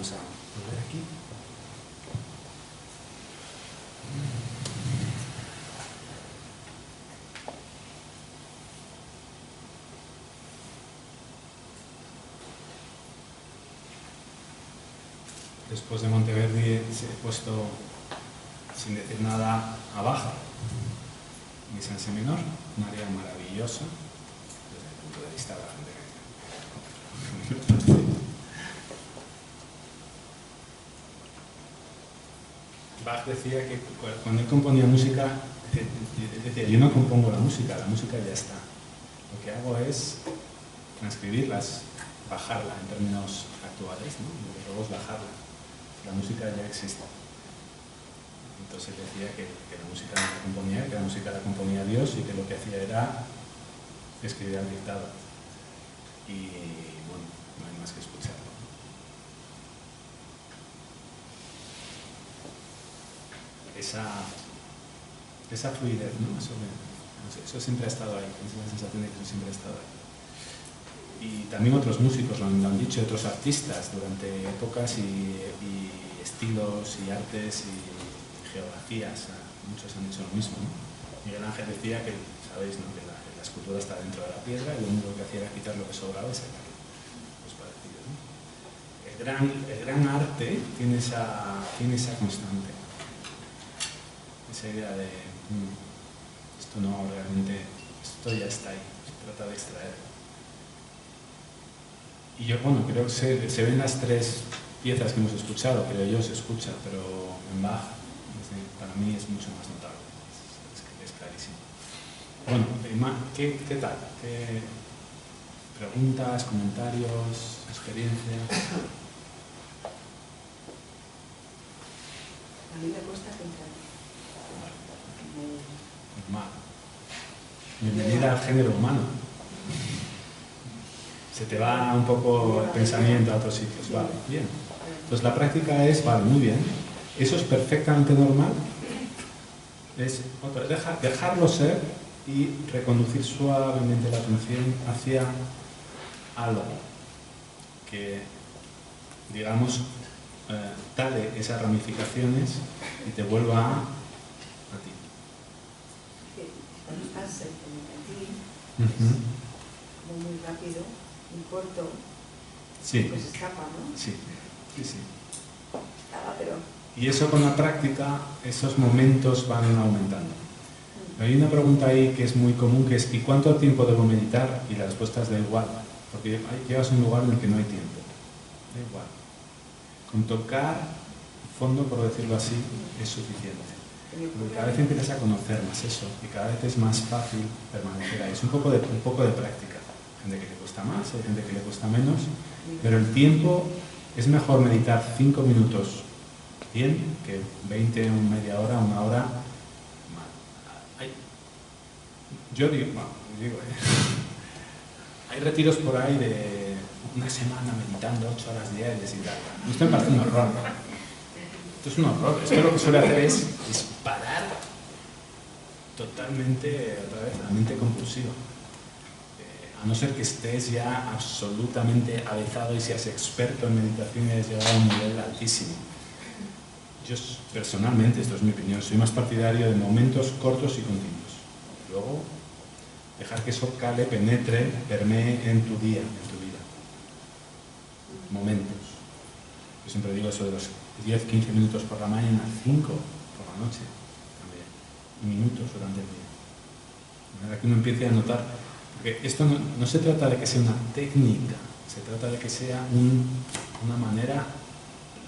vamos a volver aquí. Después de Monteverdi he puesto, sin decir nada, a Bach, misa en si menor, un área maravillosa desde el punto de vista de la gente. Bach decía que cuando él componía música, decía, yo no compongo la música ya está. Lo que hago es transcribirlas, bajarla en términos actuales, ¿no? Lo que hago es bajarla. La música ya existe. Entonces decía que la música no la componía, que la música la componía Dios y que lo que hacía era escribir al dictado. Y bueno, no hay más que escucharlo. Esa fluidez, ¿no? Eso siempre ha estado ahí, esa sensación de que eso siempre ha estado ahí. Y también otros músicos lo han dicho, otros artistas durante épocas y estilos y artes y geografías, muchos han dicho lo mismo, ¿no? Miguel Ángel decía que, sabéis, ¿no? que la escultura está dentro de la piedra y lo único que hacía era quitar lo que sobraba y sacarlo. Pues parecido, ¿no? El gran arte tiene esa constante, esa idea de esto no realmente, esto ya está ahí, se trata de extraer. Y yo, bueno, creo que se ven las tres piezas que hemos escuchado, creo yo se escucha, pero en Bach, para mí es mucho más notable, es clarísimo. Bueno, ¿qué tal? ¿Qué preguntas, comentarios, experiencias? A mí me cuesta pensar. Normal. Bienvenida al género humano. Se te va un poco el pensamiento a otros sitios. Vale, bien. Entonces la práctica es, vale, muy bien. Eso es perfectamente normal. Es dejarlo ser y reconducir suavemente la atención hacia algo que, digamos, dale esas ramificaciones y te vuelva a ti. Cuando estás en el como muy rápido, muy corto, sí. Pues escapa, ¿no? Sí. Estaba, pero... Y eso con la práctica, esos momentos van aumentando. Hay una pregunta ahí que es muy común, que es ¿y cuánto tiempo debo meditar? Y la respuesta es da igual, porque llegas a un lugar en el que no hay tiempo. Da igual. Con tocar fondo, por decirlo así, es suficiente. Porque cada vez empiezas a conocer más eso y cada vez es más fácil permanecer ahí. Es un poco de práctica. Hay gente que le cuesta más, hay gente que le cuesta menos, pero el tiempo es mejor meditar 5 minutos bien que 20, media hora, una hora mal. Yo digo, hay retiros por ahí de una semana meditando 8 horas diarias y tal. Esto me parece un horror. Esto es un horror. Esto lo que suele hacer es disparar totalmente, otra vez, la mente compulsiva. A no ser que estés ya absolutamente avezado y seas experto en meditación y hayas llegado a un nivel altísimo. Yo personalmente, esto es mi opinión, soy más partidario de momentos cortos y continuos. Luego, dejar que eso cale, penetre, permee en tu día, en tu vida. Momentos. Yo siempre digo eso de los 10-15 minutos por la mañana, 5 por la noche, también. Minutos durante el día. De manera que uno empiece a notar, porque esto no se trata de que sea una técnica, se trata de que sea una manera,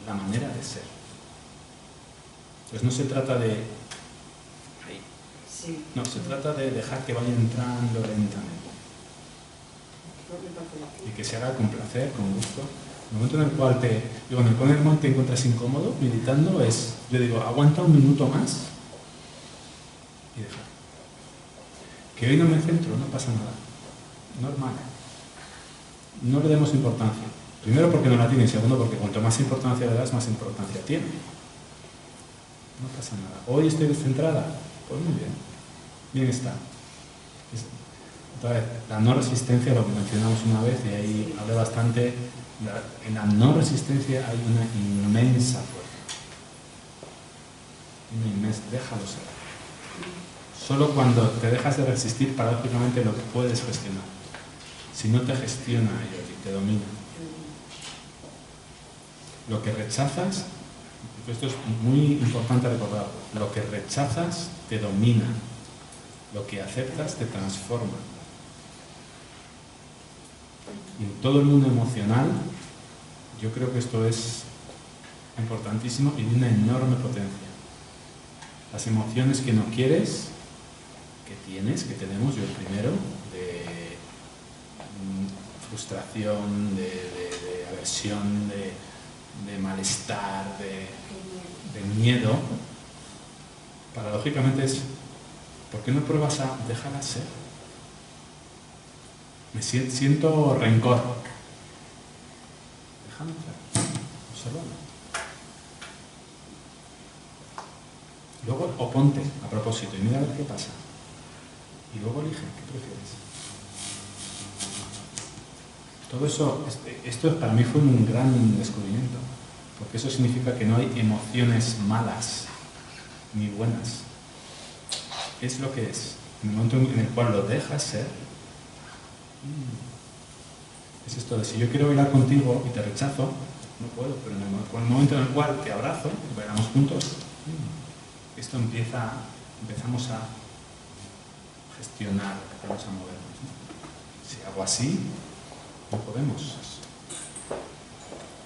la manera de ser. Entonces no se trata de... No, se trata de dejar que vaya entrando lentamente. Y que se haga con placer, con gusto. El momento en el cual en el primer momento te encuentras incómodo, meditando, yo digo, aguanta un minuto más y dejar. Que hoy no me centro, no pasa nada. Normal. No le demos importancia. Primero porque no la tiene y segundo porque cuanto más importancia le das, más importancia tiene. No pasa nada. Hoy estoy descentrada. Pues muy bien. Bien está. Otra vez, la no resistencia, lo que mencionamos una vez, y ahí hablé bastante, En la no resistencia hay una inmensa fuerza. Una inmensa, déjalo ser. Solo cuando te dejas de resistir, paradójicamente lo puedes gestionar. Si no te gestiona ello y te domina. Lo que rechazas, esto es muy importante recordar, lo que rechazas te domina, lo que aceptas te transforma. Y en todo el mundo emocional, yo creo que esto es importantísimo y de una enorme potencia. Las emociones que no quieres, que tienes, que tenemos, yo el primero, de frustración, de aversión, de malestar, de miedo, paradójicamente es, ¿por qué no pruebas a dejarlas ser? Me siento rencor. Déjalo ser, obsérvalo. Luego oponte a propósito y mira a ver qué pasa. Y luego elige, ¿qué prefieres? Todo eso, esto para mí fue un gran descubrimiento, porque eso significa que no hay emociones malas ni buenas. Es lo que es. En el momento en el cual lo dejas ser, es esto de si yo quiero bailar contigo y te rechazo, no puedo, pero en el momento en el cual te abrazo y bailamos juntos, esto empezamos a gestionar, empezamos a movernos, ¿no? Si hago así, no podemos.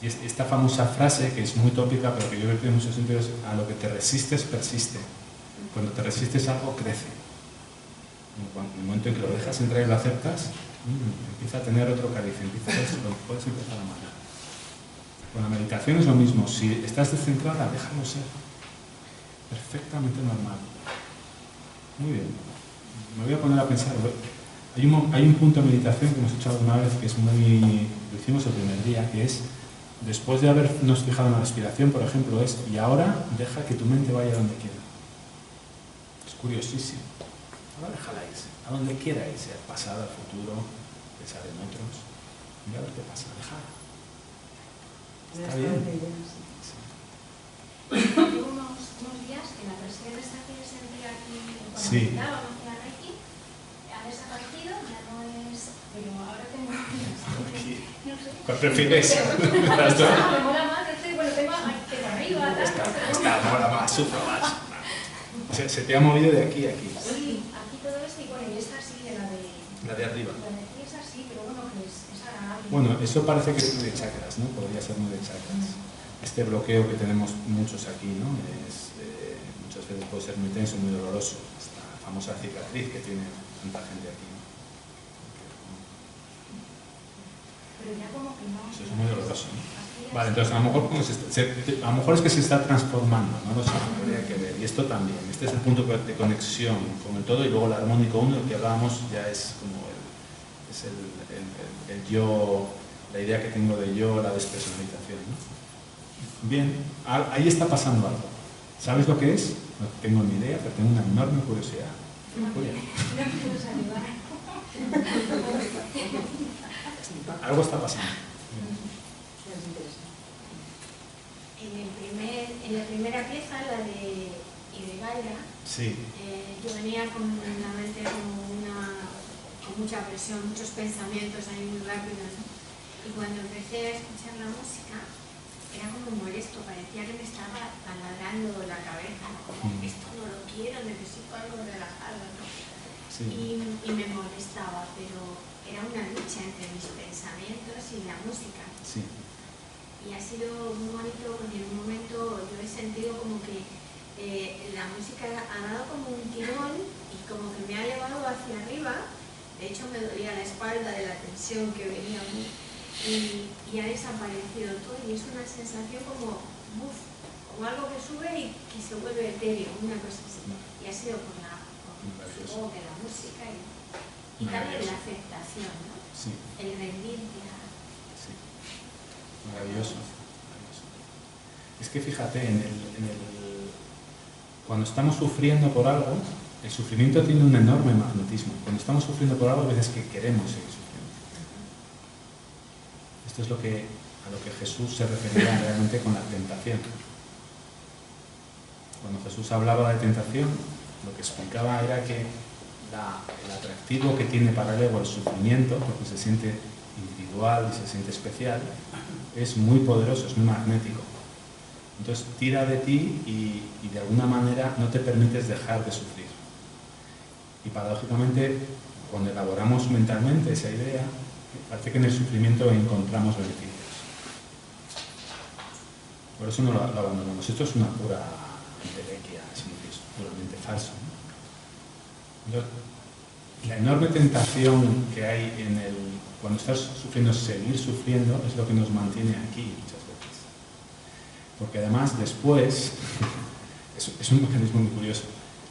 Y esta famosa frase, que es muy tópica, pero que yo creo que tiene muchos sentidos, a lo que te resistes, persiste. Cuando te resistes a algo, crece. En el momento en que lo dejas entrar y lo aceptas, empieza a tener otro cariz, puedes empezar a amar. Con la meditación es lo mismo. Si estás descentrada, déjalo ser. Perfectamente normal. Muy bien. Me voy a poner a pensar. Hay un punto de meditación que hemos hecho alguna vez que es muy... Lo hicimos el primer día, que es, después de habernos fijado en la respiración, por ejemplo, es, y ahora deja que tu mente vaya donde quiera. Es curiosísimo. Ahora déjala irse, a donde quiera irse, al pasado, al futuro, pensar en otros. Mira a ver qué pasa, déjala. Está bien. Llevo unos días que la presión esta que sentía aquí cuando meditábamos en la Reiki ha desaparecido, ya no es... Pero ahora tengo... No sé. ¿Cuál prefieres? Las dos. Me mola más, bueno, tengo arriba, Esta mola más, sufro más. Se te ha movido de aquí a aquí. Sí, aquí todo esto y bueno, y esta sí, de la de... La de arriba. La de aquí es así, pero bueno, que es agradable. Bueno, eso parece que es muy de chakras, ¿no? Podría ser muy de chakras. Este bloqueo que tenemos muchos aquí, ¿no? Muchas veces puede ser muy tenso, muy doloroso. Esta famosa cicatriz que tiene tanta gente aquí, ¿no? Pero ya como que no... Eso es muy doloroso, ¿no? Vale, entonces a lo mejor es que se está transformando, no lo sé, habría que ver. Y esto también, este es el punto de conexión con el todo, y luego el armónico 1, del que hablábamos, ya es como el yo, la idea que tengo de yo, la despersonalización, ¿no? Bien, ahí está pasando algo. ¿Sabes lo que es? No tengo ni idea, pero tengo una enorme curiosidad. Algo está pasando. En la primera pieza, la de Idegaira, sí. Yo venía con la mente con mucha presión, muchos pensamientos ahí muy rápidos, ¿no? Y cuando empecé a escuchar la música, era como molesto, parecía que me estaba taladrando la cabeza, ¿no? Como esto no lo quiero, necesito algo relajado, ¿no? Sí. Y me molestaba, pero era una lucha entre mis pensamientos y la música. Sí. Y ha sido muy bonito porque en un momento yo he sentido como que la música ha dado como un tirón y como que me ha llevado hacia arriba. De hecho me dolía la espalda de la tensión que venía a mí y ha desaparecido todo y es una sensación como algo que sube y que se vuelve etéreo, una cosa así. Y ha sido por la música y también la aceptación, ¿no? Sí. El rendirte a... Maravilloso. Es que fíjate, cuando estamos sufriendo por algo, el sufrimiento tiene un enorme magnetismo. Cuando estamos sufriendo por algo, a veces que queremos seguir sufriendo. Esto es a lo que Jesús se refería realmente con la tentación. Cuando Jesús hablaba de tentación, lo que explicaba era que el atractivo que tiene para el ego el sufrimiento, porque se siente individual y se siente especial, es muy poderoso, es muy magnético. Entonces tira de ti y de alguna manera no te permites dejar de sufrir. Y paradójicamente, cuando elaboramos mentalmente esa idea, parece que en el sufrimiento encontramos beneficios. Por eso no lo abandonamos. Esto es una pura entelequia, es puramente falso, ¿no? Entonces, la enorme tentación que hay cuando estás sufriendo, seguir sufriendo, es lo que nos mantiene aquí muchas veces. Porque además después, es un mecanismo muy curioso,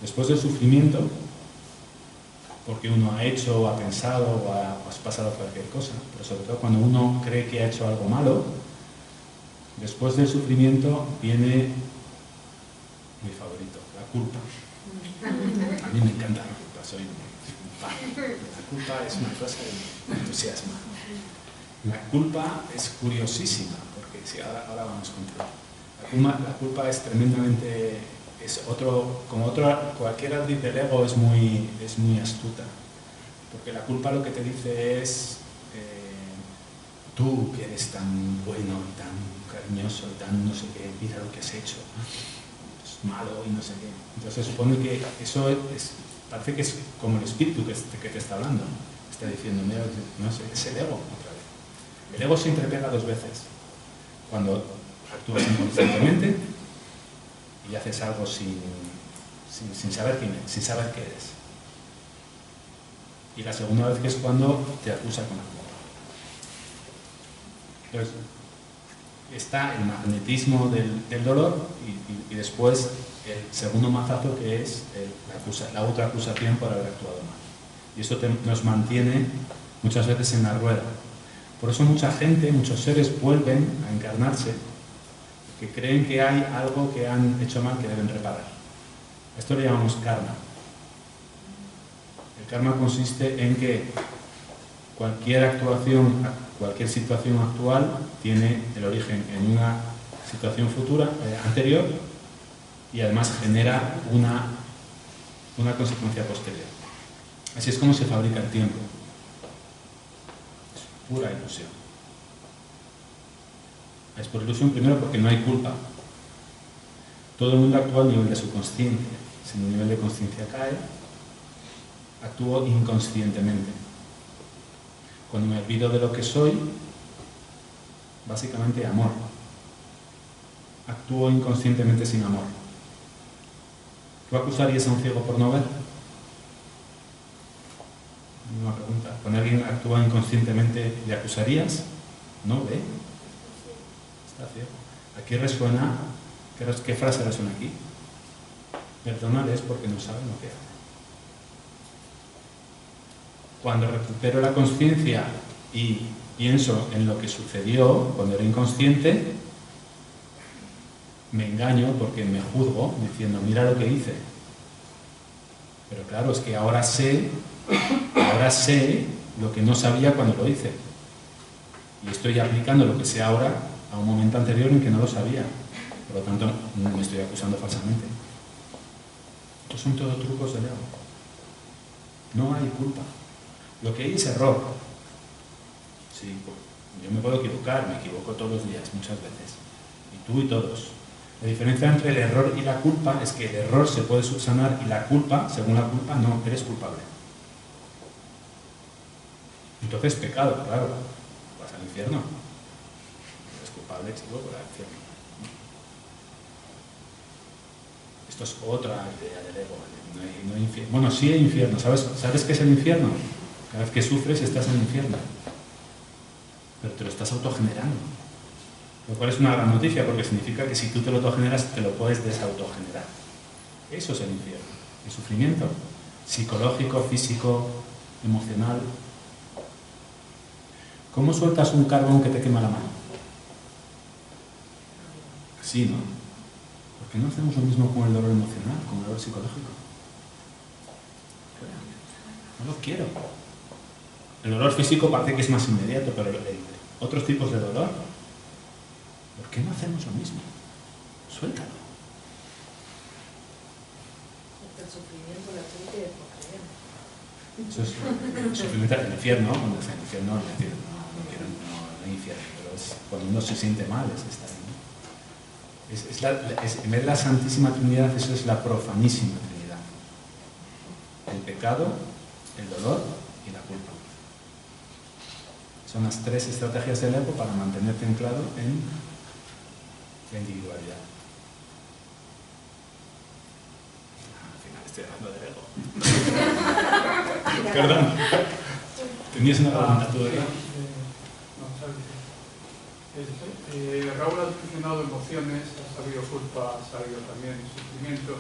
después del sufrimiento, porque uno ha hecho, o ha pensado, o ha pasado cualquier cosa, pero sobre todo cuando uno cree que ha hecho algo malo, después del sufrimiento viene mi favorito, la culpa. A mí me encanta la culpa, soy un fan. La culpa es una cosa que me entusiasma. La culpa es curiosísima, porque si ahora vamos con todo. La culpa es tremendamente, cualquier ardid del ego es muy astuta, porque la culpa lo que te dice es tú que eres tan bueno y tan cariñoso y tan no sé qué, mira lo que has hecho, es malo y no sé qué. Entonces se supone que eso parece que es como el espíritu que te está hablando, está diciendo, mira, no sé, es el ego otra vez. El ego siempre pega dos veces, cuando actúas inconscientemente y haces algo sin saber quién eres, sin saber qué eres. Y la segunda vez que es cuando te acusa con la culpa. Entonces, está el magnetismo del dolor y después el segundo mazazo, que es la autoacusación por haber actuado mal. Y eso nos mantiene muchas veces en la rueda. Por eso mucha gente, muchos seres vuelven a encarnarse, que creen que hay algo que han hecho mal que deben reparar. Esto le llamamos karma. El karma consiste en que cualquier situación actual tiene el origen en una situación futura, anterior, y además genera una consecuencia posterior. Así es como se fabrica el tiempo. Es pura ilusión. Es por ilusión primero porque no hay culpa. Todo el mundo actúa al nivel de su consciencia. Si mi nivel de conciencia cae, actúo inconscientemente. Cuando me olvido de lo que soy, básicamente amor. Actúo inconscientemente sin amor. ¿Tú acusarías a un ciego por no ver? Una pregunta. Cuando alguien actúa inconscientemente, ¿le acusarías? No ve. Está ciego. Aquí resuena, ¿qué frase resuena aquí? Perdónales porque no saben lo que hacen. Cuando recupero la conciencia y pienso en lo que sucedió cuando era inconsciente, me engaño porque me juzgo diciendo, mira lo que hice. Pero claro, es que ahora sé lo que no sabía cuando lo hice. Y estoy aplicando lo que sé ahora a un momento anterior en que no lo sabía. Por lo tanto, me estoy acusando falsamente. Estos son todos trucos del ego. No hay culpa. Lo que hay es error. Sí, yo me puedo equivocar, me equivoco todos los días, muchas veces. Y tú y todos. La diferencia entre el error y la culpa es que el error se puede subsanar y la culpa, según la culpa, no, eres culpable. Entonces, pecado, claro, vas al infierno. Eres culpable, chico, vas al infierno. Esto es otra idea del ego. No hay infierno. Bueno, sí hay infierno. ¿Sabes qué es el infierno? Cada vez que sufres estás en el infierno. Pero te lo estás autogenerando. Lo cual es una gran noticia porque significa que si tú te lo autogeneras, te lo puedes desautogenerar. Eso es el infierno. El sufrimiento psicológico, físico, emocional. ¿Cómo sueltas un carbón que te quema la mano? Así, ¿no? ¿Por qué no hacemos lo mismo con el dolor emocional, con el dolor psicológico? No lo quiero. El dolor físico parece que es más inmediato, pero otros tipos de dolor. ¿Por qué no hacemos lo mismo? Suéltalo. El sufrimiento, la gente es poca. Eso es el sufrimiento del infierno, cuando es el infierno, no hay infierno, pero es cuando uno se siente mal, es estar ahí, ¿no? En vez de la Santísima Trinidad, eso es la profanísima Trinidad. El pecado, el dolor y la culpa. Son las tres estrategias del ego para mantenerte anclado en la individualidad. Al final estoy hablando del ego. Perdón. ¿Tenías una pregunta tú, verdad? Raúl ha mencionado emociones, ha salido culpa, ha salido también sufrimiento.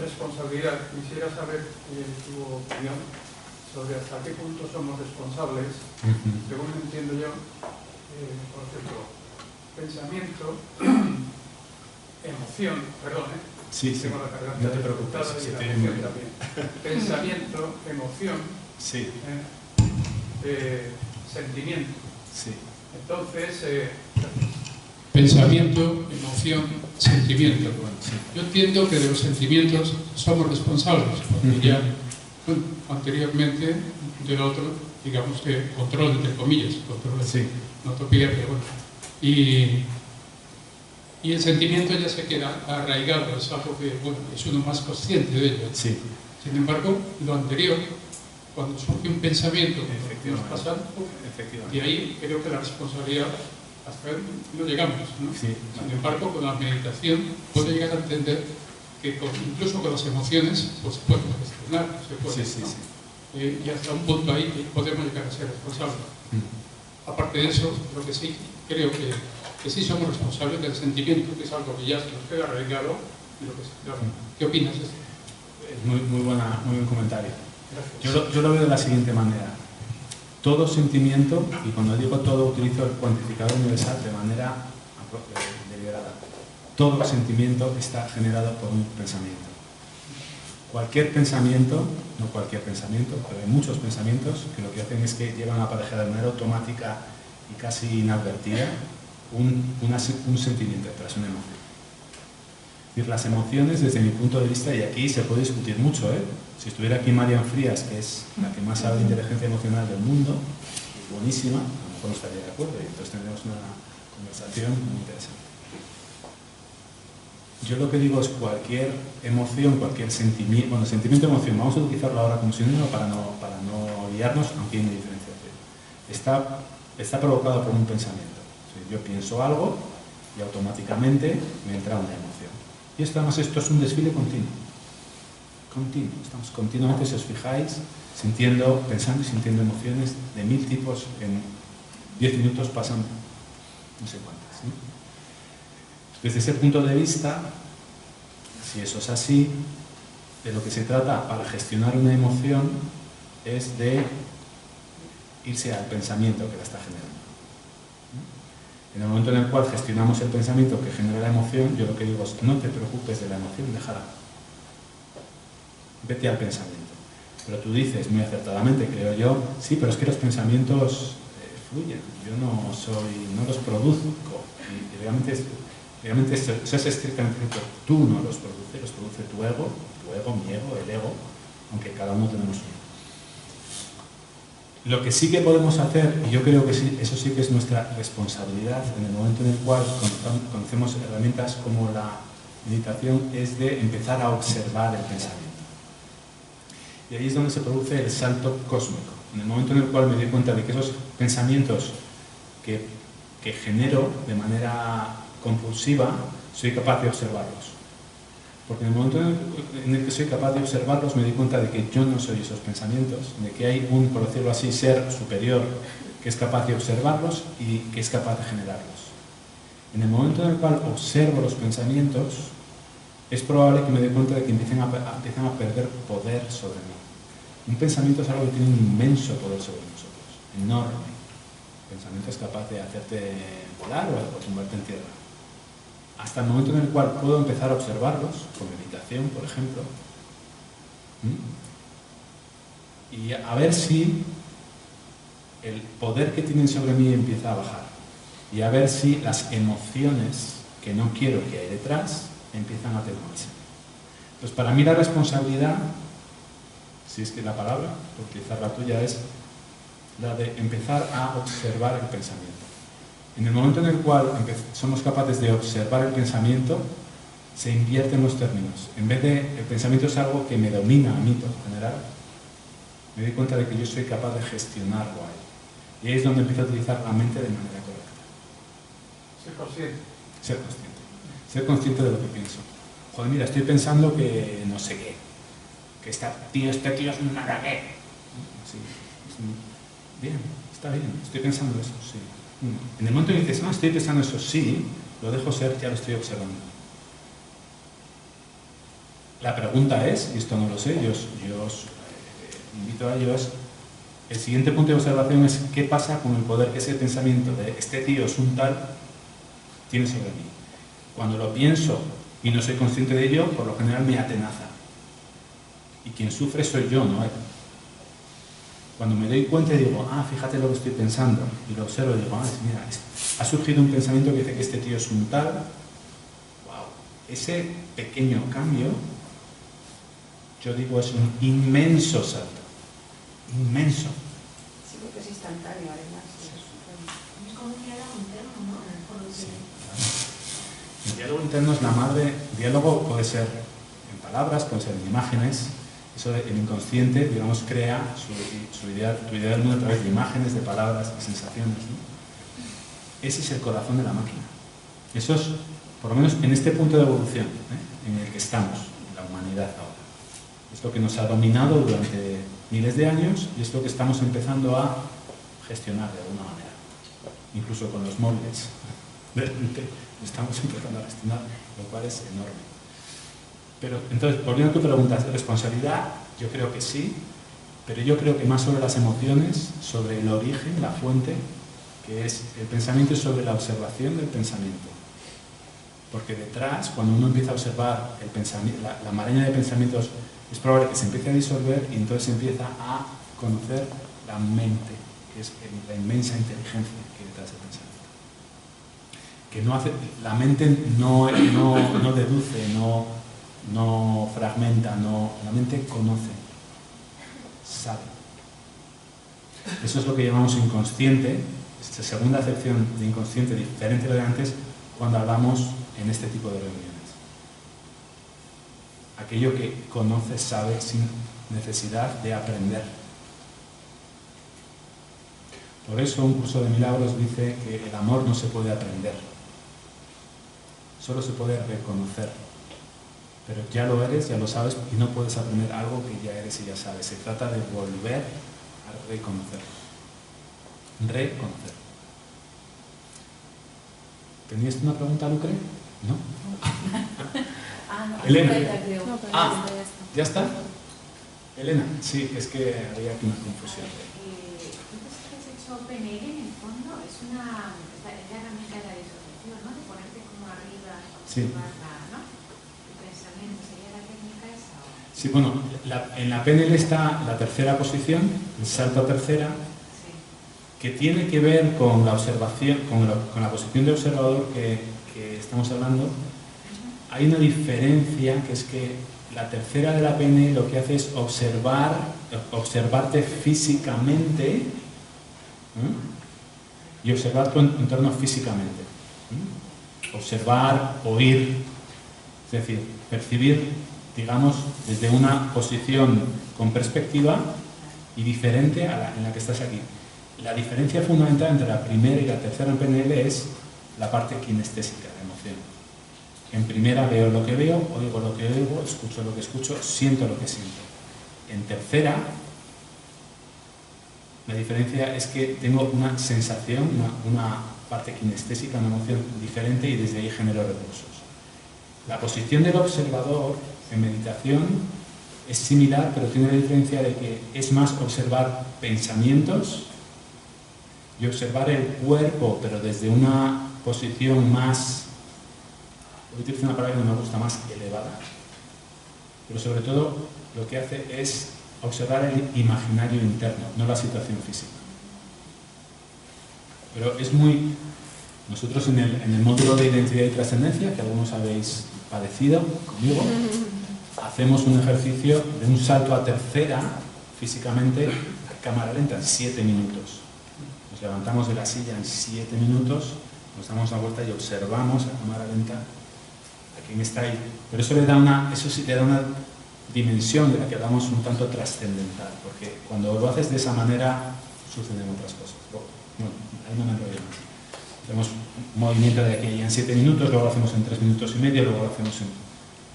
Responsabilidad. Quisiera saber tu opinión sobre hasta qué punto somos responsables. Según entiendo yo, por ejemplo, pensamiento, emoción, perdón, Sí, tengo la garganta no te preocupes, y se la te emoción oye. también. Pensamiento, emoción, Sí, sentimiento. sí. Entonces, Pensamiento, emoción, sentimiento. Bueno, sí. Yo entiendo que de los sentimientos somos responsables, porque ya anteriormente del otro, digamos que control, entre comillas, control, Sí. no utopía, pero bueno. Y el sentimiento ya se queda arraigado, es algo que, bueno, es uno más consciente de ello. Sí. Sin embargo, lo anterior, cuando surge un pensamiento que nos pasa, de ahí creo que la responsabilidad hasta ahí no llegamos, ¿no? Sí. Sin embargo, con la meditación puedo llegar a entender que incluso con las emociones pues, se pueden gestionar, se puede, Sí, sí, ¿no? sí. Y hasta un punto ahí podemos llegar a ser responsables. Aparte de eso, lo que sí creo que sí somos responsables del sentimiento, que es algo que ya se nos queda arraigado. ¿Qué opinas de esto? Es muy buen comentario. Gracias. Yo lo veo de la siguiente manera. Todo sentimiento, y cuando digo todo utilizo el cuantificador universal de manera deliberada, todo sentimiento está generado por un pensamiento. Cualquier pensamiento, no cualquier pensamiento, pero hay muchos pensamientos que lo que hacen es que llevan aparejada de manera automática y casi inadvertida un sentimiento tras una emoción. Es decir, las emociones, desde mi punto de vista, y aquí se puede discutir mucho, si estuviera aquí Marian Frías, que es la que más sabe de inteligencia emocional del mundo, es buenísima, a lo mejor no estaría de acuerdo, y entonces tendremos una conversación muy interesante. Yo lo que digo es cualquier emoción, cualquier sentimiento, bueno, sentimiento y emoción, vamos a utilizarlo ahora como sinónimo para no guiarnos, aunque hay una diferenciación. Está provocado por un pensamiento. O sea, yo pienso algo y automáticamente me entra una emoción. Y esto es un desfile continuo. Estamos continuamente, si os fijáis, pensando y sintiendo emociones de 1000 tipos en 10 minutos pasan no sé cuántas, ¿no? Desde ese punto de vista, si eso es así, de lo que se trata para gestionar una emoción es de irse al pensamiento que la está generando. En el momento en el cual gestionamos el pensamiento que genera la emoción, yo lo que digo es no te preocupes de la emoción, déjala. Vete al pensamiento. Pero tú dices muy acertadamente, creo yo, sí, pero es que los pensamientos fluyen, yo no los produzco. Y realmente eso es estrictamente cierto. Tú no los produce tu ego, mi ego, el ego, aunque cada uno tenemos uno. Lo que sí que podemos hacer, y yo creo que sí, eso sí que es nuestra responsabilidad en el momento en el cual conocemos herramientas como la meditación, es de empezar a observar el pensamiento. Y ahí es donde se produce el salto cósmico. En el momento en el cual me doy cuenta de que esos pensamientos que genero de manera compulsiva, soy capaz de observarlos. Porque en el momento en el que soy capaz de observarlos, me doy cuenta de que yo no soy esos pensamientos, de que hay un, por decirlo así, ser superior que es capaz de observarlos y que es capaz de generarlos. En el momento en el cual observo los pensamientos, es probable que me dé cuenta de que empiezan a perder poder sobre mí. Un pensamiento es algo que tiene un inmenso poder sobre nosotros, enorme. El pensamiento es capaz de hacerte volar o tumbarte en tierra. Hasta el momento en el cual puedo empezar a observarlos, con meditación, por ejemplo, y a ver si el poder que tienen sobre mí empieza a bajar y a ver si las emociones que no quiero que hay detrás empiezan a atenuarse. Pues para mí la responsabilidad, si es que la palabra, por utilizar la tuya, es la de empezar a observar el pensamiento. En el momento en el cual somos capaces de observar el pensamiento, se invierten los términos. En vez de el pensamiento es algo que me domina a mí por general, me doy cuenta de que yo soy capaz de gestionarlo ahí. Y ahí es donde empiezo a utilizar la mente de manera correcta. Ser consciente. Ser consciente. Ser consciente de lo que pienso. Joder, mira, estoy pensando que no sé qué. Que este tío es una cagué. Sí. Bien, está bien. Estoy pensando eso, sí. En el momento en que dices, no, estoy pensando eso, sí, lo dejo ser, ya lo estoy observando. La pregunta es, y esto no lo sé, yo os invito a ello, el siguiente punto de observación es qué pasa con el poder que ese pensamiento de este tío es un tal tiene sobre mí. Cuando lo pienso y no soy consciente de ello, por lo general me atenaza. Y quien sufre soy yo, no él. Cuando me doy cuenta y digo, fíjate lo que estoy pensando, y lo observo y digo, mira, ha surgido un pensamiento que dice que este tío es un tal, wow, ese pequeño cambio, yo digo, es un inmenso salto, inmenso. Sí, porque es instantáneo, además. Es como un diálogo interno, ¿no? Sí, claro. El diálogo interno es la madre. El diálogo puede ser en palabras, puede ser en imágenes. Eso el inconsciente, digamos, crea tu idea del mundo a través de imágenes, de palabras, de sensaciones, ¿no? Ese es el corazón de la máquina. Eso es, por lo menos en este punto de evolución, en el que estamos, en la humanidad ahora. Es lo que nos ha dominado durante miles de años y es lo que estamos empezando a gestionar de alguna manera. Incluso con los móviles. Estamos empezando a gestionar, lo cual es enorme. Pero entonces, volviendo a tu pregunta, ¿responsabilidad? Yo creo que sí, pero yo creo que más sobre las emociones, sobre el origen, la fuente, que es el pensamiento y sobre la observación del pensamiento. Porque detrás, cuando uno empieza a observar el pensamiento, la maraña de pensamientos, es probable que se empiece a disolver y entonces se empieza a conocer la mente, que es la inmensa inteligencia que hay detrás del pensamiento. Que no hace, la mente no deduce, no fragmenta, la mente conoce, sabe. Eso es lo que llamamos inconsciente, esta segunda acepción de inconsciente diferente de antes cuando hablamos en este tipo de reuniones. Aquello que conoce, sabe sin necesidad de aprender. Por eso un curso de milagros dice que el amor no se puede aprender, solo se puede reconocer. Pero ya lo eres, ya lo sabes y no puedes aprender algo que ya eres y ya sabes. Se trata de volver a reconocer. Reconocer. ¿Tenías una pregunta, Lucre? ¿No? No, Elena. creo. ¿Ya está? Elena, sí, es que había aquí una confusión. Entonces, que has hecho PNL en el fondo es la herramienta de la disociación, ¿no? De ponerte como arriba, Sí. ¿no? El pensamiento, ¿sería la técnica esa? Sí, bueno, en la PNL está la tercera posición, el salto a tercera, Sí. que tiene que ver con la observación, con la posición de observador que estamos hablando. Hay una diferencia, que es que la tercera de la PNL lo que hace es observarte físicamente y observar tu entorno físicamente. Observar, oír, es decir, percibir, digamos, desde una posición con perspectiva y diferente a en la que estás aquí. La diferencia fundamental entre la primera y la tercera en PNL es la parte kinestésica, la emoción. En primera veo lo que veo, oigo lo que oigo, escucho lo que escucho, siento lo que siento. En tercera, la diferencia es que tengo una sensación, una parte kinestésica, una emoción diferente y desde ahí genero recursos. La posición del observador en meditación es similar, pero tiene la diferencia de que es más observar pensamientos y observar el cuerpo, pero desde una posición más, voy a utilizar una palabra que no me gusta, más elevada. Pero sobre todo lo que hace es observar el imaginario interno, no la situación física. Pero es muy... Nosotros en el módulo de identidad y trascendencia, que algunos habéis padecido conmigo, hacemos un ejercicio de un salto a tercera, físicamente, a cámara lenta, en 7 minutos. Nos levantamos de la silla en 7 minutos, nos damos la vuelta y observamos a cámara lenta a quién está ahí. Pero eso sí te da una dimensión de la que hablamos un tanto trascendental, porque cuando lo haces de esa manera suceden otras cosas. Bueno, ahí no me enrollo más. Hacemos un movimiento de aquí a allá en 7 minutos, luego lo hacemos en 3 minutos y medio, luego lo hacemos en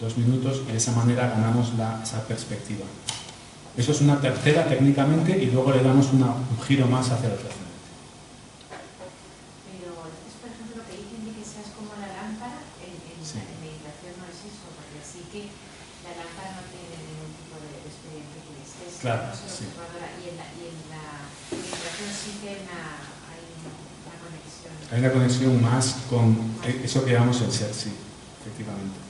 2 minutos y de esa manera ganamos esa perspectiva. Eso es una tercera técnicamente y luego le damos un giro más hacia la trascendencia. Pero es, por ejemplo, lo que dicen de que seas como la lámpara, Sí. en meditación no es eso, porque sí que la lámpara no tiene ningún tipo de experiencia que estés, Claro, no solo sí. observadora, y en la meditación sí que hay una conexión. Hay una conexión más con eso que llamamos el ser, sí, efectivamente.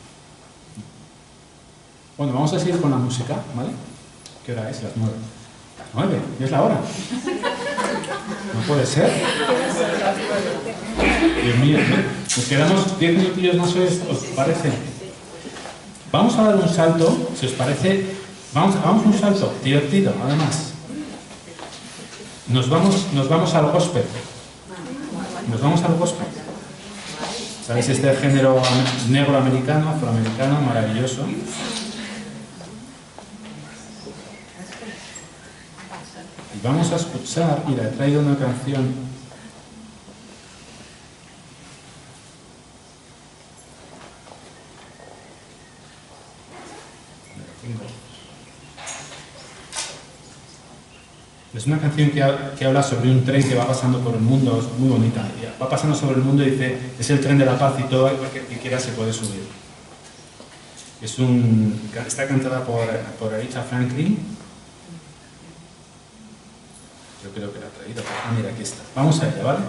Bueno, vamos a seguir con la música, ¿vale? ¿Qué hora es? Las 9. Las 9, ya es la hora. No puede ser. Dios mío, nos quedamos 10 minutillos más, ¿os parece? Vamos a dar un salto, si os parece. Hagamos un salto divertido, además. Nos vamos al gospel. Nos vamos al gospel. ¿Sabéis? Este género negro americano, afroamericano, maravilloso. Y vamos a escuchar, mira, he traído una canción. Es una canción que habla sobre un tren que va pasando por el mundo, es muy bonita. Va pasando sobre el mundo y dice, es el tren de la paz y todo el que quiera se puede subir. Está cantada por Aretha Franklin. Yo creo que la ha traído. Ah, mira, aquí está. Vamos a ella, ¿vale?